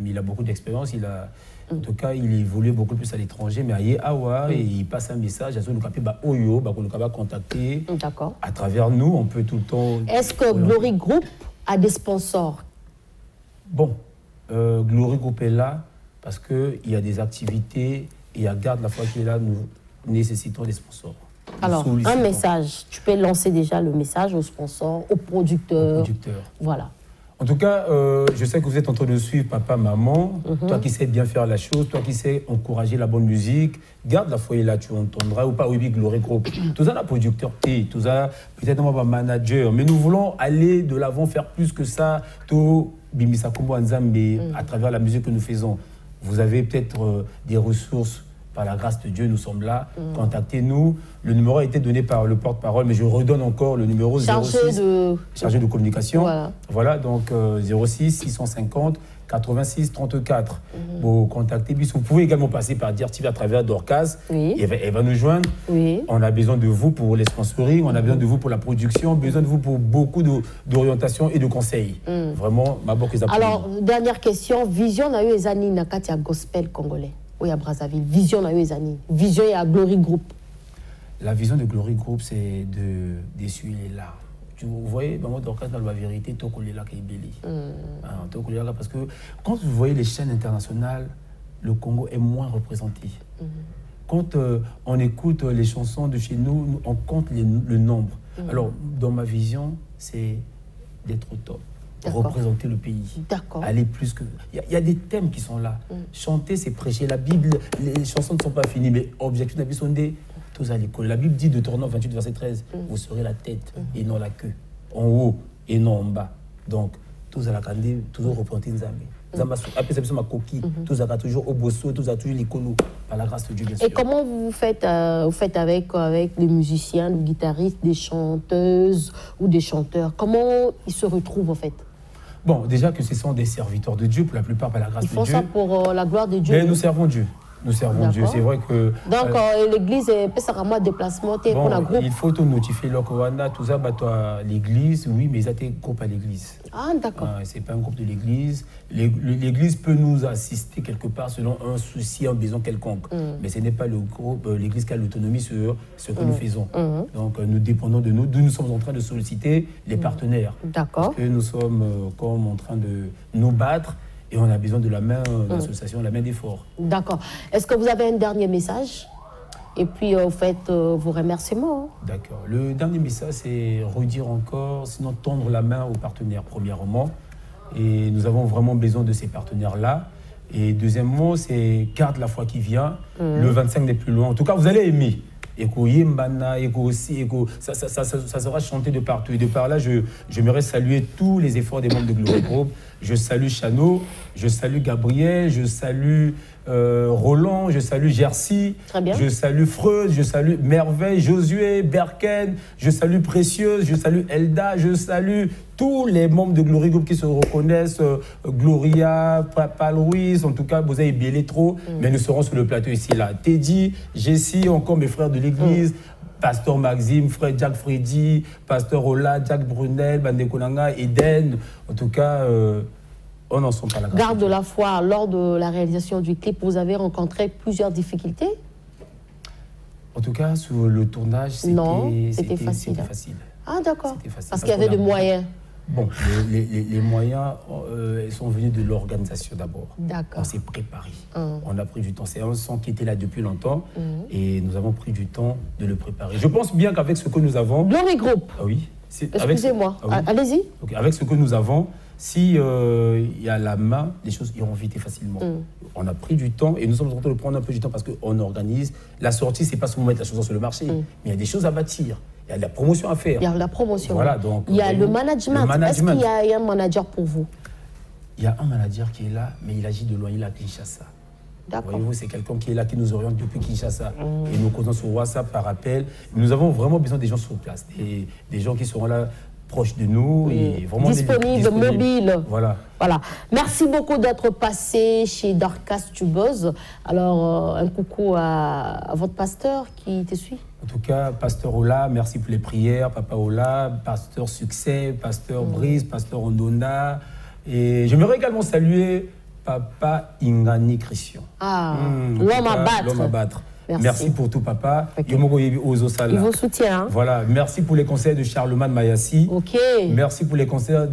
Il a beaucoup d'expérience. En tout cas, il évolue beaucoup plus à l'étranger, mais à Yehawa, et il passe un message à ceux qui va contacter. D'accord. À travers nous, on peut tout le temps. Est-ce que Glory Group a des sponsors? Bon, Glory Group est là parce qu'il y a des activités et à Garde la foi qui est là, nous nécessitons des sponsors. Alors, un message, tu peux lancer déjà le message aux sponsors, aux producteurs. Voilà. En tout cas, je sais que vous êtes en train de suivre papa, maman, toi qui sais bien faire la chose, toi qui sais encourager la bonne musique, garde la foi là, tu entendras ou pas, oui, Glory Group. Tout ça, la producteur, tout ça, peut-être un manager, mais nous voulons aller de l'avant, faire plus que ça, tout Bimisa Kombo Nzambe, à travers la musique que nous faisons. Vous avez peut-être des ressources. Par la grâce de Dieu, nous sommes là. Contactez-nous. Le numéro a été donné par le porte-parole, mais je redonne encore le numéro 06. Chargé de communication. Voilà, donc 06 650 86 34. Vous contactez. Vous pouvez également passer par DIRTV à travers Dorcas. Elle va nous joindre. On a besoin de vous pour les sponsoring, on a besoin de vous pour la production, besoin de vous pour beaucoup d'orientation et de conseils. Vraiment, ma boque est appelée. Alors, dernière question. Vision a eu les années Nakatia Gospel congolais. Oui, à Brazzaville. Vision a eu les années. Vision et à Glory Group. La vision de Glory Group, c'est d'essuyer les larmes. Vous voyez, dans Dorcas, dans la vérité, Tokolela qui est belli. Tokolela, parce que quand vous voyez les chaînes internationales, le Congo est moins représenté. Quand on écoute les chansons de chez nous, on compte le nombre. Alors, dans ma vision, c'est d'être au top. Représenter le pays. Aller plus que. Il y a des thèmes qui sont là. Chanter, c'est prêcher. La Bible, les chansons ne sont pas finies, mais objectif de la Bible, c'est tous à l'école. La Bible dit de Deutéronome 28, verset 13, vous serez la tête et non la queue. En haut et non en bas. Donc, tous à la candé, toujours représenter Nzambe. Après, c'est ma coquille. Tous à toujours au bosso, tous à toujours l'écolo. Par la grâce de Dieu, bien sûr. Et comment vous faites avec les musiciens, les guitaristes, des chanteuses ou des chanteurs? Comment ils se retrouvent en fait? Bon, déjà que ce sont des serviteurs de Dieu, pour la plupart par la grâce de Dieu. Ils font ça pour la gloire de Dieu. Mais nous servons Dieu. Nous servons Dieu. C'est vrai que. Donc, l'église peut s'arranger déplacement pour la groupe. Il faut te notifier tout ça, l'église, oui, mais ça t'es groupe à l'église. Ah, d'accord. C'est pas un groupe de l'église. L'église peut nous assister quelque part selon un souci, un besoin quelconque. Mais ce n'est pas le groupe, l'église qui a l'autonomie sur ce que nous faisons. Donc, nous dépendons de nous. Nous sommes en train de solliciter les partenaires. D'accord. Parce que nous sommes comme en train de nous battre. Et on a besoin de la main d'association, la main d'effort. D'accord. Est-ce que vous avez un dernier message? Et puis, vous faites vos remerciements. D'accord. Le dernier message, c'est redire encore, sinon tendre la main aux partenaires, premièrement. Et nous avons vraiment besoin de ces partenaires-là. Et deuxièmement, c'est Garde la foi qui vient. Le 25 n'est plus loin. En tout cas, vous allez aimer. Eko Yembana, Eko aussi, Eko, ça sera chanté de partout. Et de par là, j'aimerais saluer tous les efforts des membres de Glory Group. Je salue Chano, je salue Gabriel, je salue Roland, je salue Jersey, je salue Freud, je salue Merveille, Josué, Berken, je salue Précieuse, je salue Elda, je salue tous les membres de Glory Group qui se reconnaissent, Gloria, Papa Louise, en tout cas, vous avez bien trop, mais nous serons sur le plateau ici, là. Teddy, Jessie, encore mes frères de l'église, Pasteur Maxime, frère Jack Freddy, Pasteur Ola, Jack Brunel, Bandekonanga, Eden, en tout cas, on n'en sont pas là. Garde de la foi, lors de la réalisation du clip, vous avez rencontré plusieurs difficultés? En tout cas, sur le tournage, c'était facile. Ah d'accord, parce qu'il y avait des moyens. Bon, les moyens sont venus de l'organisation d'abord. D'accord. On s'est préparé. On a pris du temps. C'est un son qui était là depuis longtemps et nous avons pris du temps de le préparer. Je pense bien qu'avec ce que nous avons... Glory Group. Ah oui. Excusez-moi. Allez-y. Okay. Avec ce que nous avons, si il y a la main, les choses iront vite et facilement. On a pris du temps et nous sommes en train de prendre un peu du temps parce qu'on organise. La sortie, c'est pas seulement mettre la chanson sur le marché, mais il y a des choses à bâtir. Il y a de la promotion à faire. Il y a la promotion. Voilà, donc, il y a le management. Est-ce qu'il y a un manager pour vous? Il y a un manager qui est là, mais il agit de loin, il est à Kinshasa. Voyez-vous, c'est quelqu'un qui est là, qui nous oriente depuis Kinshasa. Et nous causons sur WhatsApp par appel. Nous avons vraiment besoin des gens sur place, des gens qui seront là proches de nous et vraiment disponibles, mobiles. Voilà. Merci beaucoup d'être passé chez Dorcas Tubeuse. Alors, un coucou à votre pasteur qui te suit. En tout cas, pasteur Ola, merci pour les prières, papa Ola, pasteur Succès, pasteur Brice, pasteur Ondona. Et j'aimerais également saluer papa Ingani Christian. L'homme à battre. Merci pour tout, papa. Il vous soutient. Voilà. Merci pour les conseils de Charlemagne Mayassi. Merci pour les conseils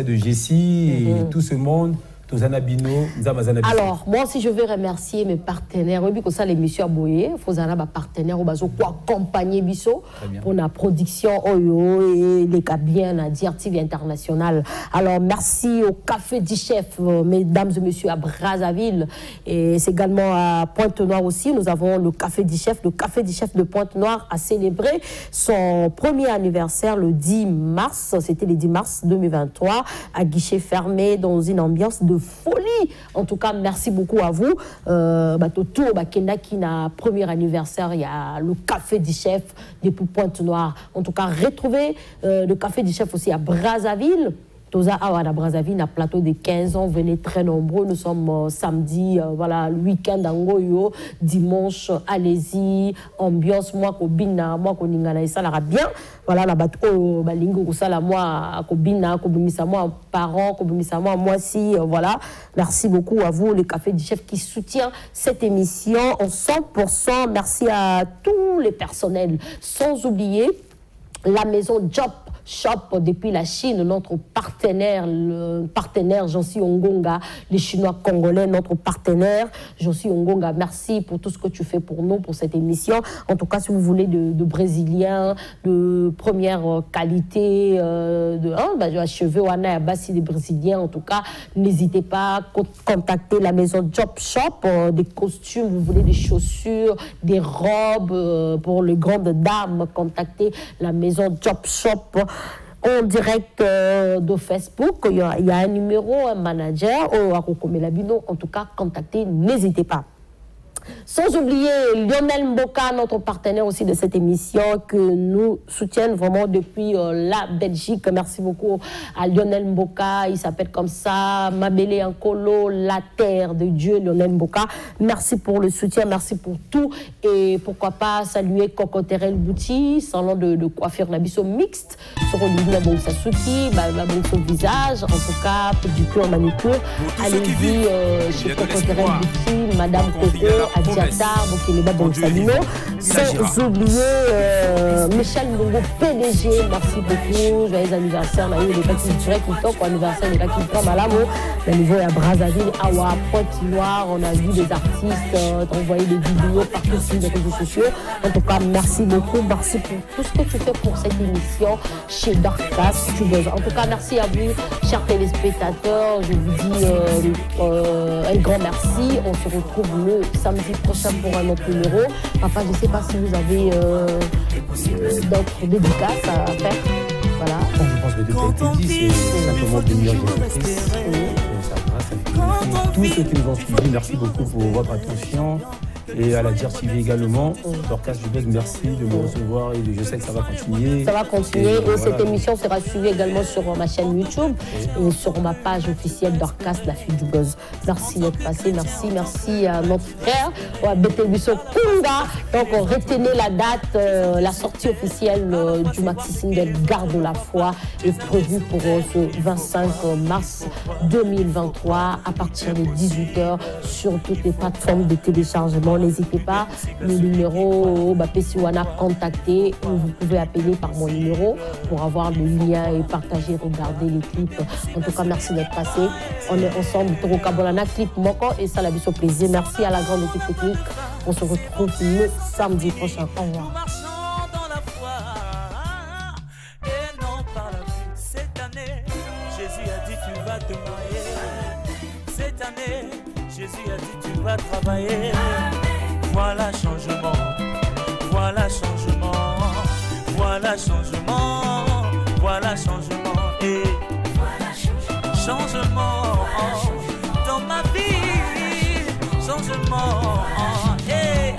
de Jessie et tout ce monde. Alors, moi aussi, je veux remercier mes partenaires. Oui, parce que l'émission a boyé. Il faut avoir des partenaires qui accompagner Bisso pour la production et les cas bien à dire TV International. Alors, merci au Café du Chef, mesdames et messieurs, à Brazzaville. Et c'est également à Pointe-Noire aussi. Nous avons le Café du Chef. Le Café du Chef de Pointe-Noire a célébré son premier anniversaire le 10 mars. C'était le 10 mars 2023, à guichet fermé, dans une ambiance de folie. En tout cas, merci beaucoup à vous. Toto Bakenda qui n'a premier anniversaire, il y a le Café du Chef depuis Pointe-Noire. En tout cas, retrouvez le Café du Chef aussi à Brazzaville. Toza à Brazzaville, un plateau de 15 ans, venez très nombreux. Nous sommes samedi, voilà, le week-end en Goyo, dimanche, allez-y, ambiance, moi, Kobina, moi, Koningana, et ça l'ara bien. Voilà, la bateau, Balingo, ça, la moi, Kobina, Kobimisa, moi, parents, Kobimisa, moi, si, voilà. Merci beaucoup à vous, le Café du Chef, qui soutient cette émission en 100%. Merci à tous les personnels, sans oublier la maison Job Shop depuis la Chine, notre partenaire, le partenaire Jansi Ongonga, les Chinois congolais, notre partenaire Jansi Ongonga. Merci pour tout ce que tu fais pour nous, pour cette émission. En tout cas, si vous voulez de Brésiliens, de première qualité, de cheveux, si des Brésiliens, en tout cas, n'hésitez pas à contacter la maison Job Shop, des costumes, vous voulez des chaussures, des robes pour les grandes dames, contactez la maison Job Shop. En direct de Facebook, il y a un numéro, un manager, en tout cas, contactez, n'hésitez pas. Sans oublier Lionel Mboka, notre partenaire aussi de cette émission, que nous soutiennent vraiment depuis la Belgique. Merci beaucoup à Lionel Mboka, il s'appelle comme ça, Mabélé Ankolo, la terre de Dieu, Lionel Mboka. Merci pour le soutien, merci pour tout. Et pourquoi pas saluer Cocoterel Bouti, salon de coiffure Nabiso mixte, sur Olivia Bonsasuki, son visage, en tout cas, pédicure, manucure. Allez-y chez Cocoterel Bouti, Madame Coco. à Diatar, Bokeleba, Bonsalino. Sans oublier Michel Ndongo, PDG, merci beaucoup. Joyeux anniversaire, Maïo, les petits directs qui toquent, anniversaire de la Kilpa Malamo. Le niveau à Brazzaville, Awa, Pointe-Noire, on a vu des artistes envoyer des vidéos partout sur les réseaux sociaux. En tout cas, merci beaucoup. Merci pour tout ce que tu fais pour cette émission chez Darkcast. En tout cas, merci à vous, chers téléspectateurs. Je vous dis un grand merci. On se retrouve le samedi prochain pour un autre numéro. Papa, je ne sais pas si vous avez d'autres dédicaces à faire. Voilà. Bon, je pense que depuis que tu dis, c'est simplement de venir tous ceux qui nous ont suivis, merci beaucoup pour votre attention. Et à la DRTV également, Darkcast du Buzz, merci de me recevoir et je sais que ça va continuer. Ça va continuer et voilà. Cette émission sera suivie également sur ma chaîne YouTube et sur ma page officielle Darkcast, la fille du Buzz. Merci d'être passé, merci à notre frère, à Betelbusso Kunga. Donc retenez la date, la sortie officielle du maxi single Garde la foi est prévue pour ce 25 mars 2023 à partir de 18h sur toutes les plateformes de téléchargement. N'hésitez pas, le numéro Pessiwana contacté ou vous pouvez appeler par mon numéro pour avoir le lien et partager, regarder les clips. En tout cas, merci d'être passé. On est ensemble, Toro Kabolana, clip Moko et ça l'a vu au plaisir. Merci à la grande équipe technique. On se retrouve le samedi prochain. Au revoir. Jésus a dit tu vas te noyer. Cette année, Jésus a dit tu vas travailler. Voilà changement, voilà changement, voilà changement, voilà changement et voilà changement dans ma vie, changement et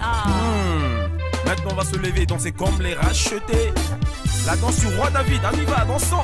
Maintenant on va se lever, danser comme les rachetés. La danse du roi David, on y va, dansons.